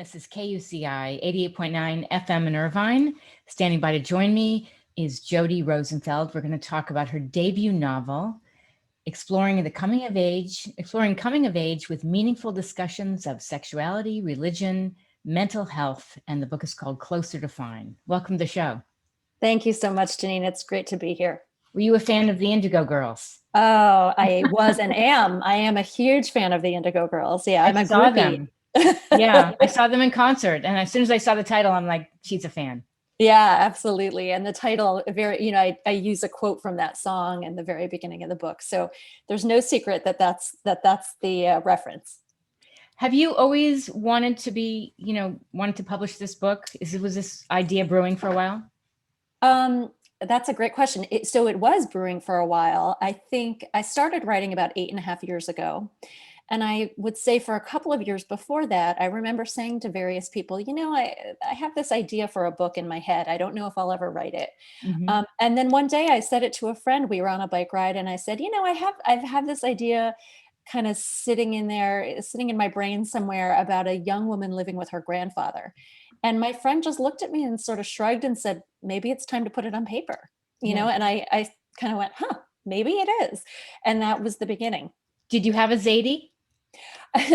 This is KUCI 88.9 FM in Irvine. Standing by to join me is Jodi Rosenfeld. We're going to talk about her debut novel, exploring coming of age with meaningful discussions of sexuality, religion, mental health, and the book is called Closer to Fine. Welcome to the show. Thank you so much, Janeane. It's great to be here. Were you a fan of the Indigo Girls? Oh, I was and am. I am a huge fan of the Indigo Girls. Yeah, I'm a saw groupie. them. Yeah, I saw them in concert, and as soon as I saw the title, I'm like, she's a fan. Yeah, absolutely. And the title, I use a quote from that song in the very beginning of the book. So there's no secret that that's the reference. Have you always wanted to publish this book? Was this idea brewing for a while? That's a great question. So it was brewing for a while. I think I started writing about 8.5 years ago. And I would say for a couple of years before that, I remember saying to various people, I have this idea for a book in my head. I don't know if I'll ever write it. Mm-hmm. And then one day I said it to a friend. We were on a bike ride and I said, I've had this idea kind of sitting in my brain somewhere about a young woman living with her grandfather. And my friend just looked at me and sort of shrugged and said, maybe it's time to put it on paper, and I kind of went, maybe it is. And that was the beginning. Did you have a Zayde?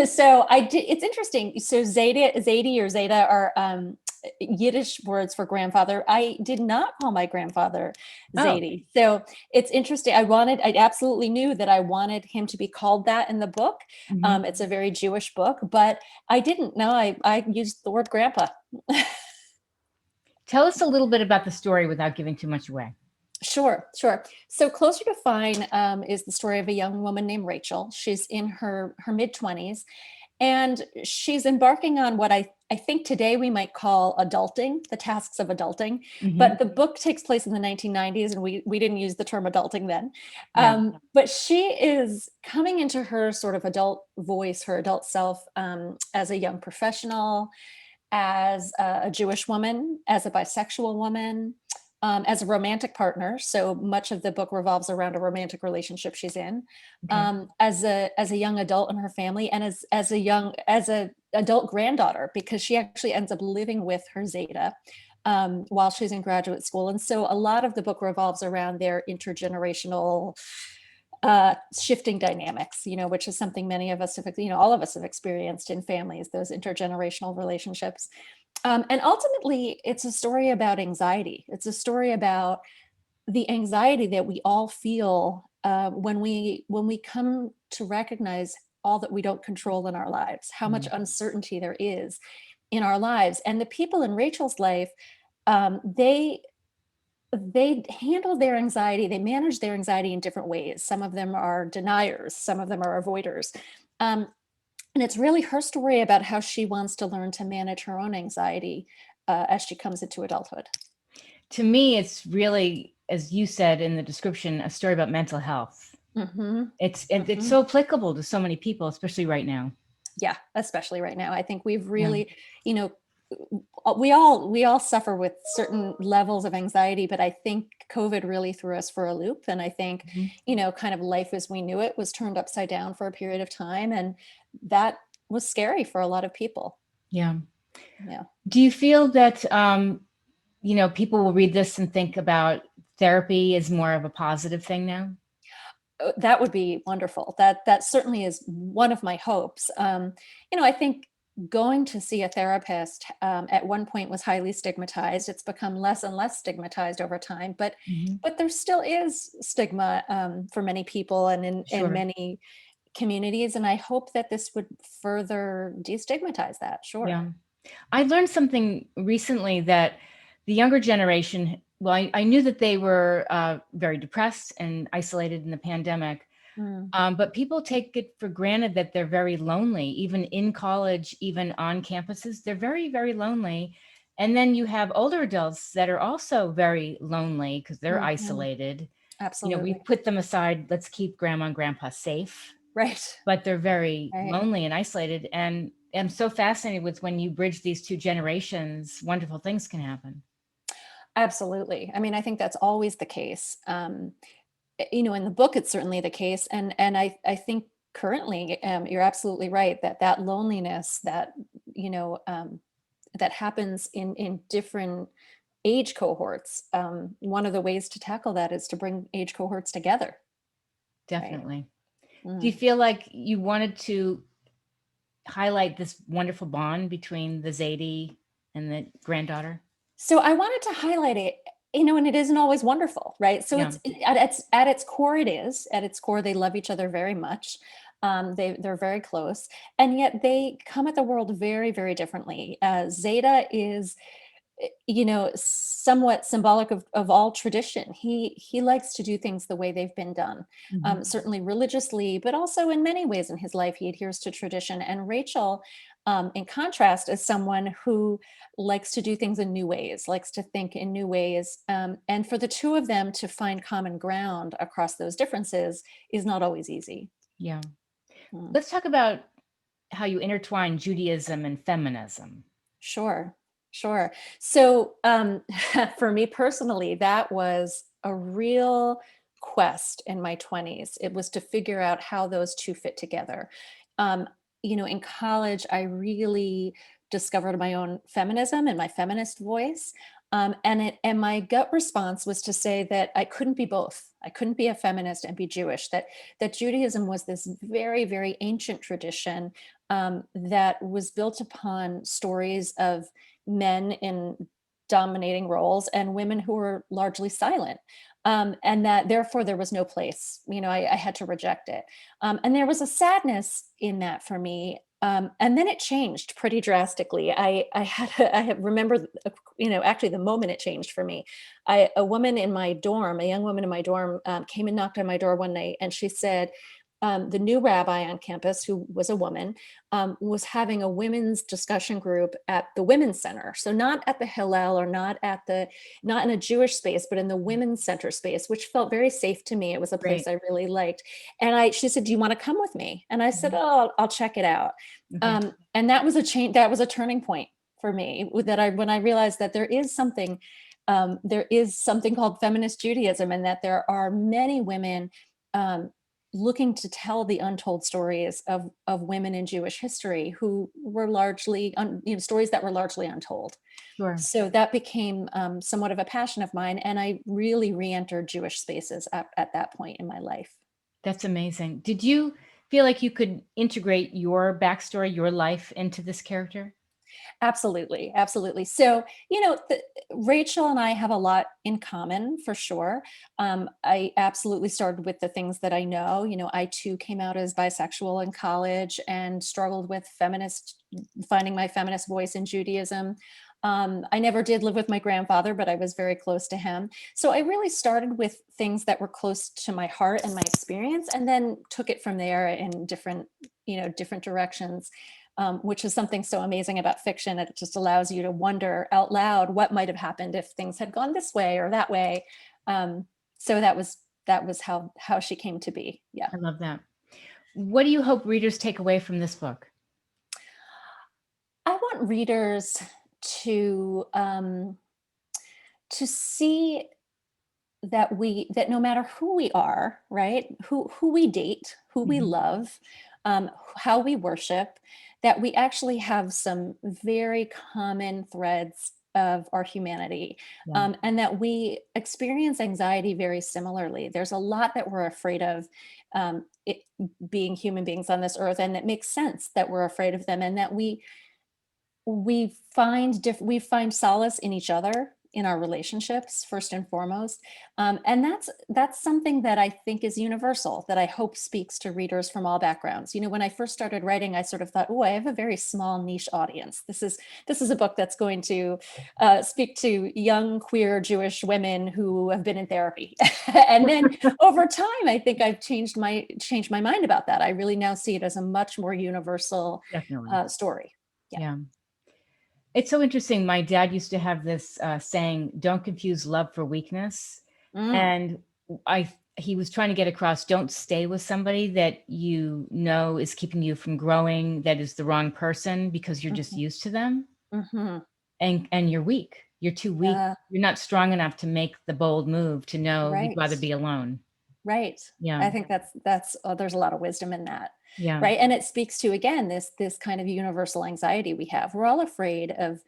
So I did. It's interesting. So Zayde or Zayde are Yiddish words for grandfather. I did not call my grandfather Zayde. So it's interesting. I absolutely knew that I wanted him to be called that in the book. Mm-hmm. It's a very Jewish book, but I didn't. No, I used the word grandpa. Tell us a little bit about the story without giving too much away. Sure. So Closer to Fine is the story of a young woman named Rachel. She's in her mid-20s, and she's embarking on what I think today we might call adulting, the tasks of adulting. Mm-hmm. But the book takes place in the 1990s, and we didn't use the term adulting then. Yeah. But she is coming into her sort of adult voice, her adult self, as a young professional, as a Jewish woman, as a bisexual woman, as a romantic partner. So much of the book revolves around a romantic relationship she's in, Okay. as a young adult in her family, and as a adult granddaughter, because she actually ends up living with her Zayde while she's in graduate school. And so a lot of the book revolves around their intergenerational shifting dynamics, which is something many of us have, all of us have experienced in families, those intergenerational relationships. And ultimately, it's a story about anxiety. It's a story about the anxiety that we all feel when we come to recognize all that we don't control in our lives, how much uncertainty there is in our lives. And the people in Rachel's life, they handle their anxiety, they manage their anxiety in different ways. Some of them are deniers, some of them are avoiders. And it's really her story about how she wants to learn to manage her own anxiety as she comes into adulthood. To me, it's really, as you said in the description, a story about mental health. Mm-hmm. It's so applicable to so many people, especially right now. Yeah, especially right now. I think we've really, we all suffer with certain levels of anxiety, but I think COVID really threw us for a loop. And I think, kind of life as we knew it was turned upside down for a period of time. And that was scary for a lot of people. Yeah. Do you feel that, people will read this and think about therapy as more of a positive thing now? That would be wonderful. That certainly is one of my hopes. I think going to see a therapist at one point was highly stigmatized. It's become less and less stigmatized over time, but there still is stigma for many people and in many communities. And I hope that this would further destigmatize that. Sure. Yeah. I learned something recently that the younger generation, I knew that they were very depressed and isolated in the pandemic. But people take it for granted that they're very lonely, even in college, even on campuses. They're very, very lonely. And then you have older adults that are also very lonely because they're isolated. Absolutely. We put them aside. Let's keep grandma and grandpa safe. Right. But they're very lonely and isolated. And I'm so fascinated with when you bridge these two generations, wonderful things can happen. Absolutely. I mean, I think that's always the case. In the book, it's certainly the case. And I think currently, you're absolutely right that loneliness that, that happens in different age cohorts. One of the ways to tackle that is to bring age cohorts together. Right. Definitely. Do you Mm. feel like you wanted to highlight this wonderful bond between the Zayde and the granddaughter? So I wanted to highlight it, and it isn't always wonderful, right? So Yeah. at its core, it is. At its core, they love each other very much. They're very close, and yet they come at the world very, very differently. Zayde is, somewhat symbolic of all tradition. He likes to do things the way they've been done, Mhm. certainly religiously, but also in many ways in his life he adheres to tradition. And Rachel, in contrast, is someone who likes to do things in new ways, likes to think in new ways. And for the two of them to find common ground across those differences is not always easy. Yeah. Mm. Let's talk about how you intertwine Judaism and feminism. Sure, sure. So, for me personally, that was a real quest in my 20s. It was to figure out how those two fit together. Um, in college, I really discovered my own feminism and my feminist voice. And my gut response was to say that I couldn't be both. I couldn't be a feminist and be Jewish. That Judaism was this very, very ancient tradition, that was built upon stories of men in dominating roles and women who were largely silent. And that therefore there was no place. I had to reject it. And there was a sadness in that for me. And then it changed pretty drastically. I remember, actually the moment it changed for me. A woman in my dorm, a young woman in my dorm, came and knocked on my door one night, and she said, the new rabbi on campus, who was a woman, was having a women's discussion group at the Women's Center. So not at the Hillel, or not in a Jewish space, but in the Women's Center space, which felt very safe to me. It was a place Great. I really liked. And she said, "Do you want to come with me?" And I said, Mhm. "Oh, I'll check it out." Okay. And that was a change. That was a turning point for me. When I realized that there is something called feminist Judaism, and that there are many women, um, looking to tell the untold stories of women in Jewish history who were largely, stories that were largely untold. Sure. So that became, somewhat of a passion of mine, and I really re-entered Jewish spaces at that point in my life. That's amazing. Did you feel like you could integrate your backstory, your life into this character? Absolutely, absolutely. So, Rachel and I have a lot in common for sure. I absolutely started with the things that I know. I too came out as bisexual in college and struggled with finding my feminist voice in Judaism. I never did live with my grandfather, but I was very close to him. So I really started with things that were close to my heart and my experience, and then took it from there in different directions, which is something so amazing about fiction. It just allows you to wonder out loud what might have happened if things had gone this way or that way. Um, so that was how she came to be. Yeah. I love that. What do you hope readers take away from this book? I want readers to um, to see that no matter who we are, right? Who we date, who we Mhm. love, how we worship, that we actually have some very common threads of our humanity, Yeah. and that we experience anxiety very similarly. There's a lot that we're afraid of, being human beings on this earth, and it makes sense that we're afraid of them, and that we find solace in each other, in our relationships first and foremost. And that's something that I think is universal, that I hope speaks to readers from all backgrounds. When I first started writing, I sort of thought, oh, I have a very small niche audience. This is a book that's going to speak to young queer Jewish women who have been in therapy. And then over time, I think I've changed my mind about that. I really now see it as a much more universal Definitely. story. Yeah. Yeah. It's so interesting. My dad used to have this saying, "Don't confuse love for weakness." Mm. And he was trying to get across, don't stay with somebody that you know is keeping you from growing, that is the wrong person because you're just Mhm, used to them, mhm. and you're weak. You're too weak. Yeah, You're not strong enough to make the bold move to know you'd right. rather be alone. Right. Yeah. I think that's there's a lot of wisdom in that. Yeah. Right. And it speaks to, again, this kind of universal anxiety we have. We're all afraid of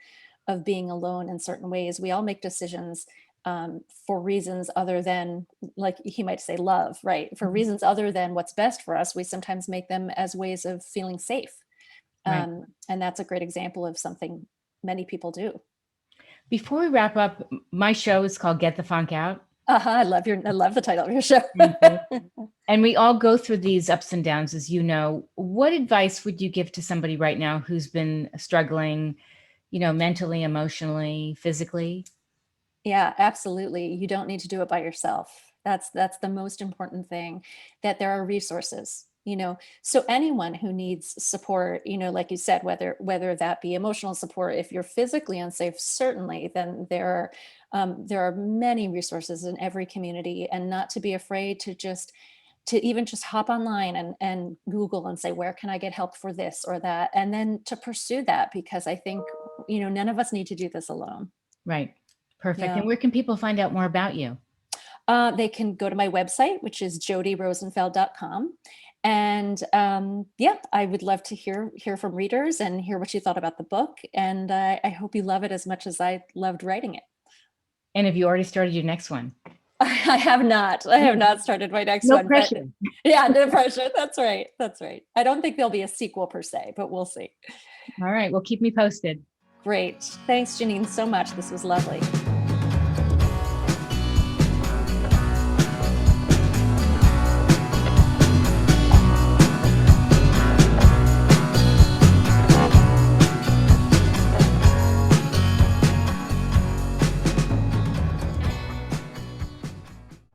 being alone in certain ways. We all make decisions for reasons other than, like he might say, love, right? For Mhm. reasons other than what's best for us. We sometimes make them as ways of feeling safe. Right. And that's a great example of something many people do. Before we wrap up, my show is called Get the Funk Out. I love the title of your show. Thank you. And we all go through these ups and downs, as you know. What advice would you give to somebody right now who's been struggling, mentally, emotionally, physically? Yeah, absolutely. You don't need to do it by yourself. That's the most important thing, that there are resources, so anyone who needs support, like you said, whether that be emotional support, if you're physically unsafe, certainly, then there are many resources in every community, and not to be afraid to even just hop online and Google and say, where can I get help for this or that? And then to pursue that, because I think, none of us need to do this alone. Right. Perfect. Yeah. And where can people find out more about you? They can go to my website, which is jodirosenfeld.com. And I would love to hear from readers and hear what you thought about the book. And I hope you love it as much as I loved writing it. And have you already started your next one? I have not. I have not started my next No one. pressure. Yeah, no pressure. That's right. That's right. I don't think there'll be a sequel per se, but we'll see. All right. Well, keep me posted. Great. Thanks, Janeane, so much. This was lovely.